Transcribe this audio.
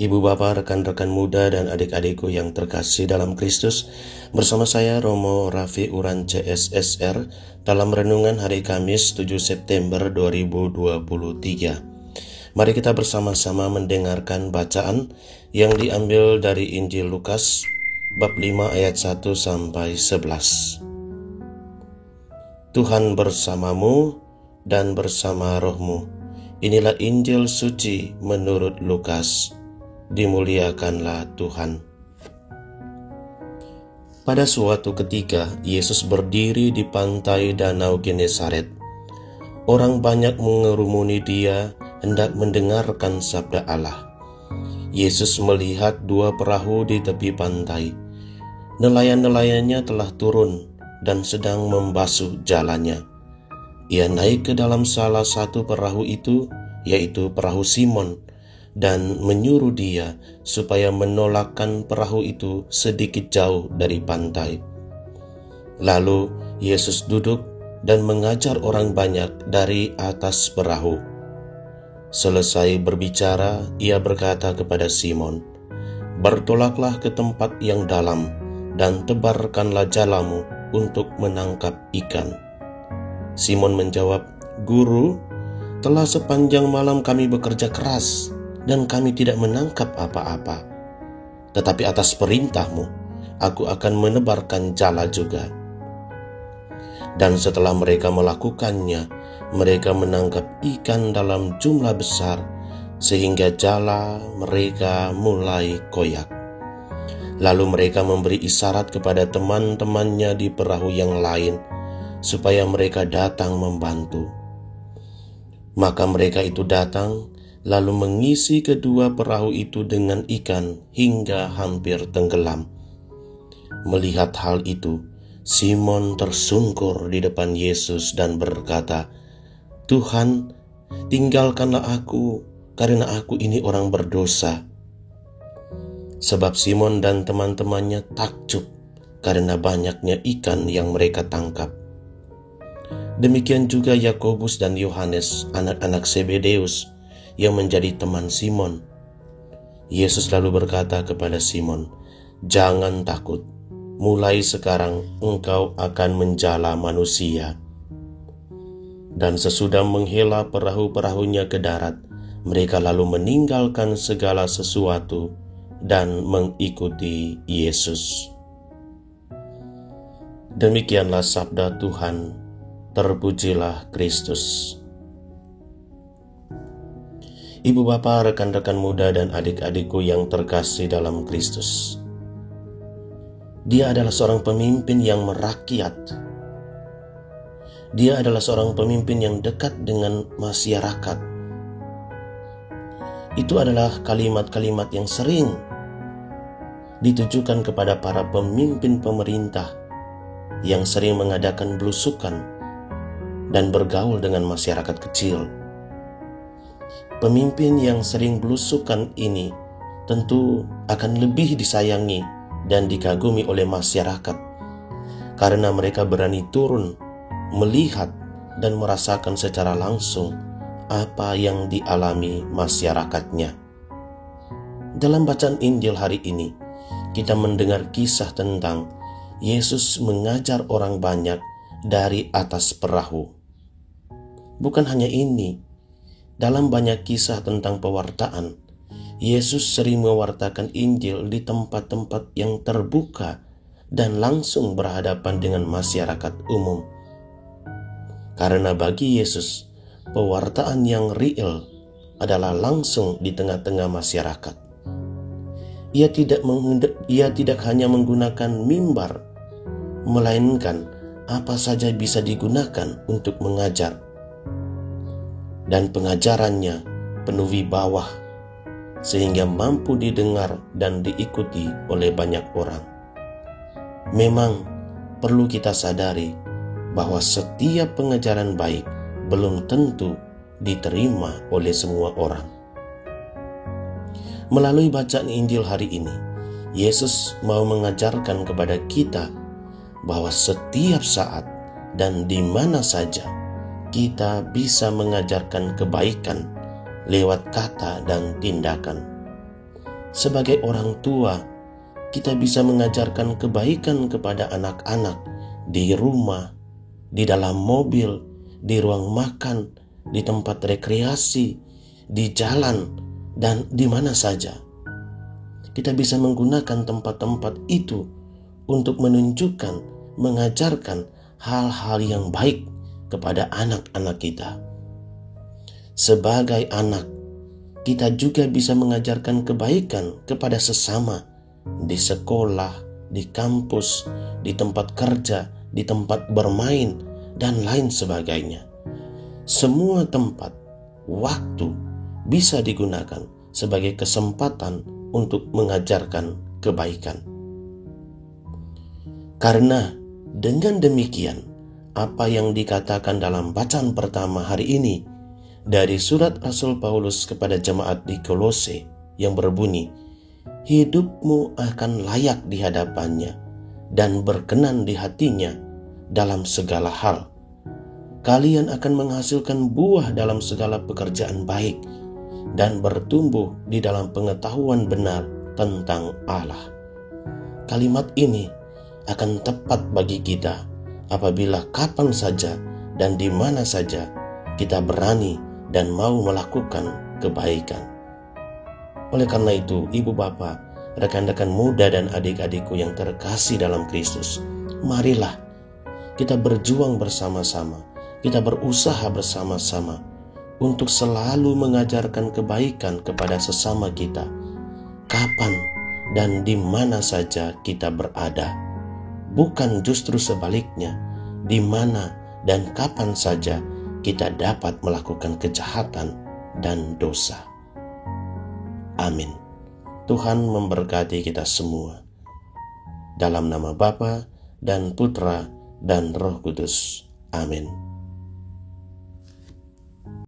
Ibu bapak, rekan-rekan muda dan adik-adikku yang terkasih dalam Kristus, bersama saya Romo Raffi Uran CSSR dalam renungan hari Kamis 7 September 2023. Mari kita bersama-sama mendengarkan bacaan yang diambil dari Injil Lukas bab 5 ayat 1 sampai 11. Tuhan bersamamu dan bersama rohmu. Inilah Injil suci menurut Lukas. Dimuliakanlah Tuhan. Pada suatu ketika, Yesus berdiri di pantai Danau Genesaret. Orang banyak mengerumuni dia, hendak mendengarkan sabda Allah. Yesus melihat dua perahu di tepi pantai. Nelayan-nelayannya telah turun dan sedang membasuh jalannya. Ia naik ke dalam salah satu perahu itu, yaitu perahu Simon, dan menyuruh dia supaya menolakkan perahu itu sedikit jauh dari pantai. Lalu Yesus duduk dan mengajar orang banyak dari atas perahu. Selesai berbicara, ia berkata kepada Simon, "Bertolaklah ke tempat yang dalam dan tebarkanlah jalamu untuk menangkap ikan." Simon menjawab, "Guru, telah sepanjang malam kami bekerja keras dan kami tidak menangkap apa-apa. Tetapi atas perintahmu, aku akan menebarkan jala juga." Dan setelah mereka melakukannya, mereka menangkap ikan dalam jumlah besar, sehingga jala mereka mulai koyak. Lalu mereka memberi isyarat kepada teman-temannya di perahu yang lain, supaya mereka datang membantu. Maka mereka itu datang, lalu mengisi kedua perahu itu dengan ikan hingga hampir tenggelam. Melihat hal itu, Simon tersungkur di depan Yesus dan berkata, "Tuhan, tinggalkanlah aku, karena aku ini orang berdosa." Sebab Simon dan teman-temannya takjub karena banyaknya ikan yang mereka tangkap. Demikian juga Yakobus dan Yohanes, anak-anak Zebedeus, yang menjadi teman Simon. Yesus lalu berkata kepada Simon, "Jangan takut, mulai sekarang engkau akan menjala manusia." Dan sesudah menghela perahu-perahunya ke darat, mereka lalu meninggalkan segala sesuatu dan mengikuti Yesus. Demikianlah sabda Tuhan, terpujilah Kristus. Ibu bapak, rekan-rekan muda dan adik-adikku yang terkasih dalam Kristus. Dia adalah seorang pemimpin yang merakyat. Dia adalah seorang pemimpin yang dekat dengan masyarakat. Itu adalah kalimat-kalimat yang sering ditujukan kepada para pemimpin pemerintah yang sering mengadakan belusukan dan bergaul dengan masyarakat kecil. Pemimpin yang sering belusukan ini tentu akan lebih disayangi dan dikagumi oleh masyarakat, karena mereka berani turun, melihat dan merasakan secara langsung apa yang dialami masyarakatnya. Dalam bacaan Injil hari ini, kita mendengar kisah tentang Yesus mengajar orang banyak dari atas perahu. Bukan hanya ini, dalam banyak kisah tentang pewartaan, Yesus sering mewartakan Injil di tempat-tempat yang terbuka dan langsung berhadapan dengan masyarakat umum. Karena bagi Yesus, pewartaan yang real adalah langsung di tengah-tengah masyarakat. Ia tidak hanya menggunakan mimbar, melainkan apa saja bisa digunakan untuk mengajar. Dan pengajarannya penuh wibawa, sehingga mampu didengar dan diikuti oleh banyak orang. Memang perlu kita sadari bahwa setiap pengajaran baik belum tentu diterima oleh semua orang. Melalui bacaan Injil hari ini, Yesus mau mengajarkan kepada kita bahwa setiap saat dan di mana saja kita bisa mengajarkan kebaikan lewat kata dan tindakan. Sebagai orang tua, kita bisa mengajarkan kebaikan kepada anak-anak di rumah, di dalam mobil, di ruang makan, di tempat rekreasi, di jalan, dan di mana saja. Kita bisa menggunakan tempat-tempat itu untuk menunjukkan, mengajarkan hal-hal yang baik kepada anak-anak kita. Sebagai anak, kita juga bisa mengajarkan kebaikan kepada sesama di sekolah, di kampus, di tempat kerja, di tempat bermain, dan lain sebagainya. Semua tempat, waktu bisa digunakan sebagai kesempatan untuk mengajarkan kebaikan. Karena dengan demikian, apa yang dikatakan dalam bacaan pertama hari ini dari surat Rasul Paulus kepada jemaat di Kolose yang berbunyi, hidupmu akan layak di hadapannya dan berkenan di hatinya dalam segala hal. Kalian akan menghasilkan buah dalam segala pekerjaan baik dan bertumbuh di dalam pengetahuan benar tentang Allah. Kalimat ini akan tepat bagi kita apabila kapan saja dan di mana saja kita berani dan mau melakukan kebaikan. Oleh karena itu, ibu bapak, rekan-rekan muda dan adik-adikku yang terkasih dalam Kristus, marilah kita berjuang bersama-sama, kita berusaha bersama-sama untuk selalu mengajarkan kebaikan kepada sesama kita, kapan dan di mana saja kita berada. Bukan justru sebaliknya, di mana dan kapan saja kita dapat melakukan kejahatan dan dosa. Amin. Tuhan memberkati kita semua. Dalam nama Bapa dan Putra dan Roh Kudus. Amin.